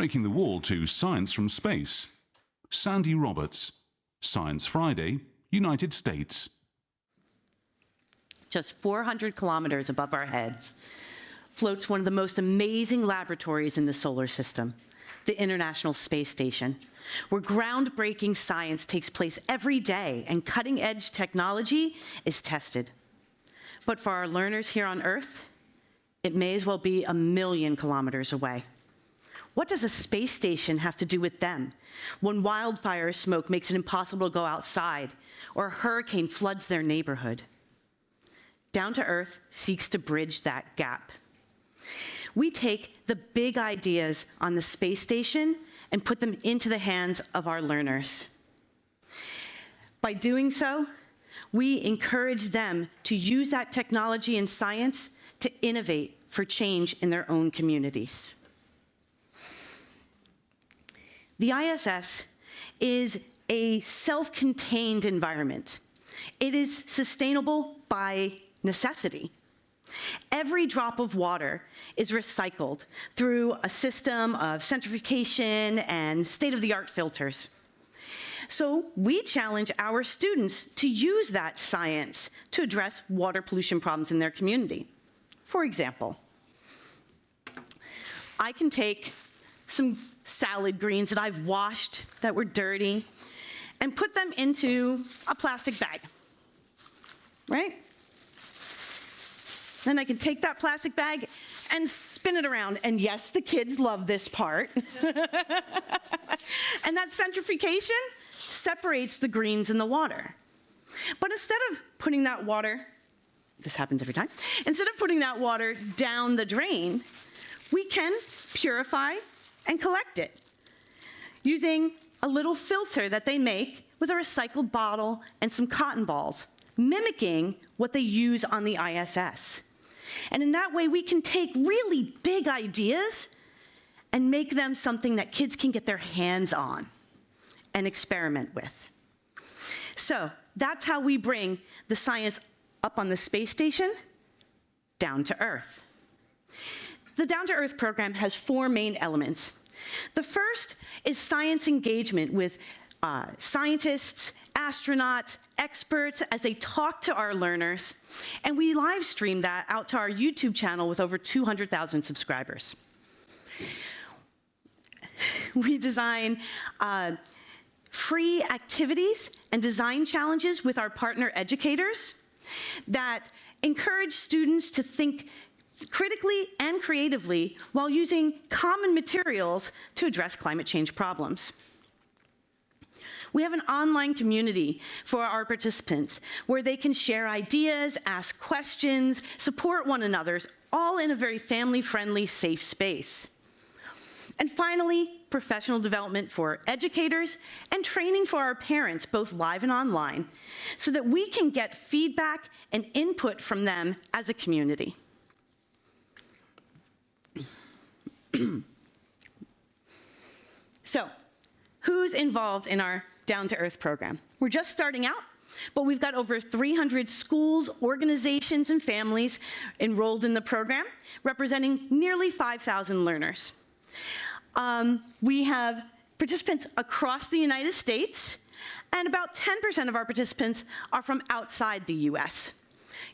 Breaking the wall to science from space. Sandy Roberts, Science Friday, United States. Just 400 kilometers above our heads floats one of the most amazing laboratories in the solar system, the International Space Station, where groundbreaking science takes place every day and cutting-edge technology is tested. But for our learners here on Earth, it may as well be 1,000,000 kilometers away. What does a space station have to do with them when wildfire smoke makes it impossible to go outside or a hurricane floods their neighborhood? Down to Earth seeks to bridge that gap. We take the big ideas on the space station and put them into the hands of our learners. By doing so, we encourage them to use that technology and science to innovate for change in their own communities. The ISS is a self-contained environment. It is sustainable by necessity. Every drop of water is recycled through a system of centrifugation and state-of-the-art filters. So we challenge our students to use that science to address water pollution problems in their community. For example, I can take some salad greens that I've washed that were dirty and put them into a plastic bag, right? Then I can take that plastic bag and spin it around. And yes, the kids love this part. And that centrifugation separates the greens and the water. But instead of putting that water, this happens every time, instead of putting that water down the drain, we can purify and collect it using a little filter that they make with a recycled bottle and some cotton balls, mimicking what they use on the ISS. And in that way, we can take really big ideas and make them something that kids can get their hands on and experiment with. So that's how we bring the science up on the space station down to Earth. The Down to Earth program has 4 main elements. The first is science engagement with scientists, astronauts, experts as they talk to our learners, and we live stream that out to our YouTube channel with over 200,000 subscribers. We design free activities and design challenges with our partner educators that encourage students to think critically and creatively while using common materials to address climate change problems. We have an online community for our participants where they can share ideas, ask questions, support one another, all in a very family-friendly, safe space. And finally, professional development for educators and training for our parents, both live and online, so that we can get feedback and input from them as a community. So, who's involved in our Down to Earth program? We're just starting out, but we've got over 300 schools, organizations, and families enrolled in the program, representing nearly 5,000 learners. We have participants across the United States, and about 10% of our participants are from outside the US.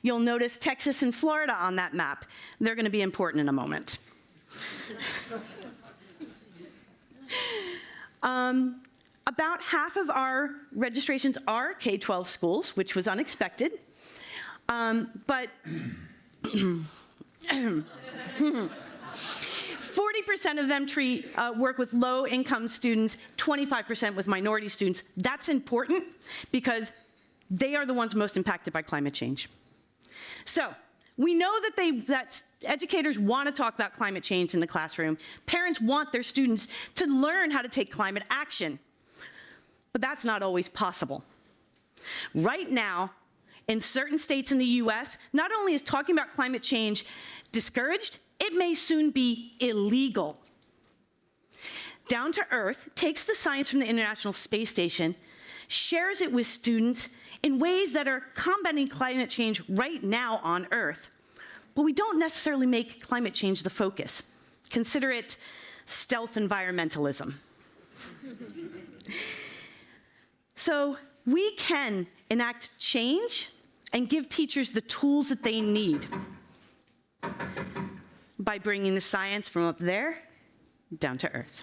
You'll notice Texas and Florida on that map. They're going to be important in a moment. About half of our registrations are K-12 schools, which was unexpected, but 40% of them work with low-income students, 25% with minority students. That's important because they are the ones most impacted by climate change. So, we know that educators want to talk about climate change in the classroom. Parents want their students to learn how to take climate action. But that's not always possible. Right now, in certain states in the US, not only is talking about climate change discouraged, it may soon be illegal. Down to Earth takes the science from the International Space Station, shares it with students in ways that are combating climate change right now on Earth. But we don't necessarily make climate change the focus. Consider it stealth environmentalism. So we can enact change and give teachers the tools that they need by bringing the science from up there down to earth.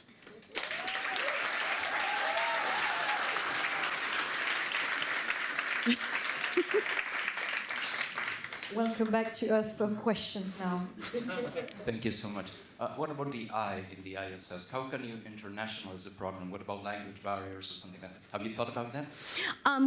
Welcome back to Earth for questions now. Thank you so much. What about the I in the ISS? How can you internationalize the program? What about language barriers or something like that? Have you thought about that?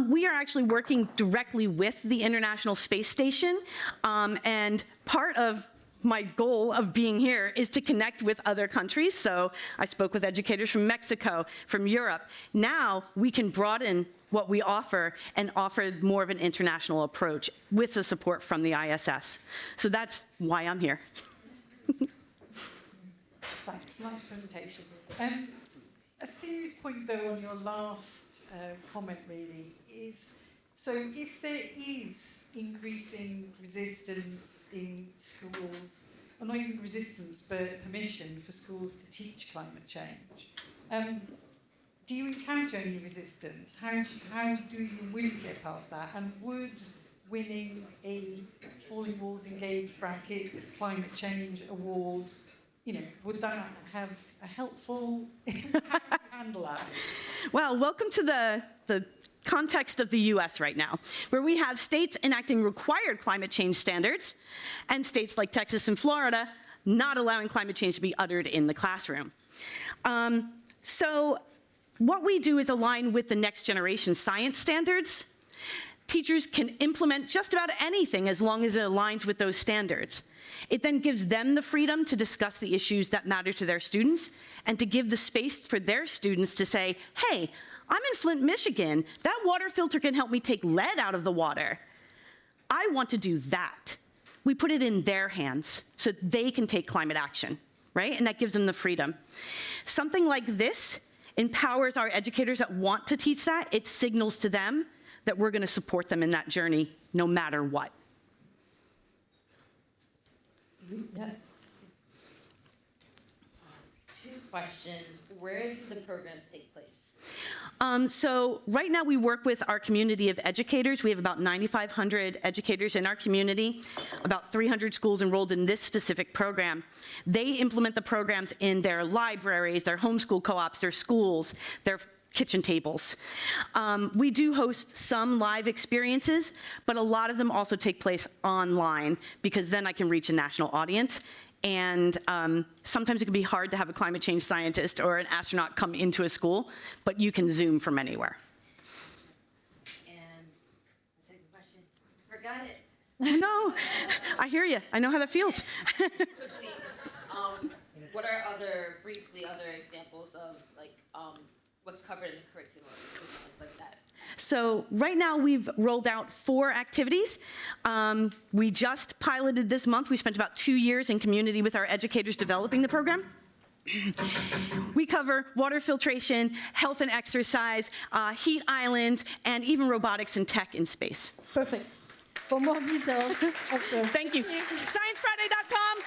We are actually working directly with the International Space Station, and part of my goal of being here is to connect with other countries. So I spoke with educators from Mexico, from Europe. Now we can broaden what we offer and offer more of an international approach with the support from the ISS. So that's why I'm here. Thanks, nice presentation. A serious point though on your last comment really is, so if there is increasing resistance in schools, or not even resistance, but permission for schools to teach climate change, do you encounter any resistance? How will you get past that? And would winning a Falling Walls Engage brackets climate change award, would that have a helpful handle that? Well, welcome to the context of the US right now, where we have states enacting required climate change standards and states like Texas and Florida not allowing climate change to be uttered in the classroom. So what we do is align with the next generation science standards. Teachers can implement just about anything as long as it aligns with those standards. It then gives them the freedom to discuss the issues that matter to their students and to give the space for their students to say, hey, I'm in Flint, Michigan. That water filter can help me take lead out of the water. I want to do that. We put it in their hands so they can take climate action, right? And that gives them the freedom. Something like this empowers our educators that want to teach that. It signals to them that we're going to support them in that journey no matter what. Yes. 2 questions. Where do the programs take place? So right now we work with our community of educators. We have about 9,500 educators in our community, about 300 schools enrolled in this specific program. They implement the programs in their libraries, their homeschool co-ops, their schools, their kitchen tables. We do host some live experiences, but a lot of them also take place online because then I can reach a national audience. And sometimes it can be hard to have a climate change scientist or an astronaut come into a school, but you can Zoom from anywhere. And the second question, forgot it. No, I hear you. I know how that feels. Quickly, what are briefly other examples of what's covered in the curriculum, things like that? So right now we've rolled out 4 activities. We just piloted this month. We spent about 2 years in community with our educators developing the program. We cover water filtration, health and exercise, heat islands, and even robotics and tech in space. Perfect. For more details, also. Thank you. ScienceFriday.com/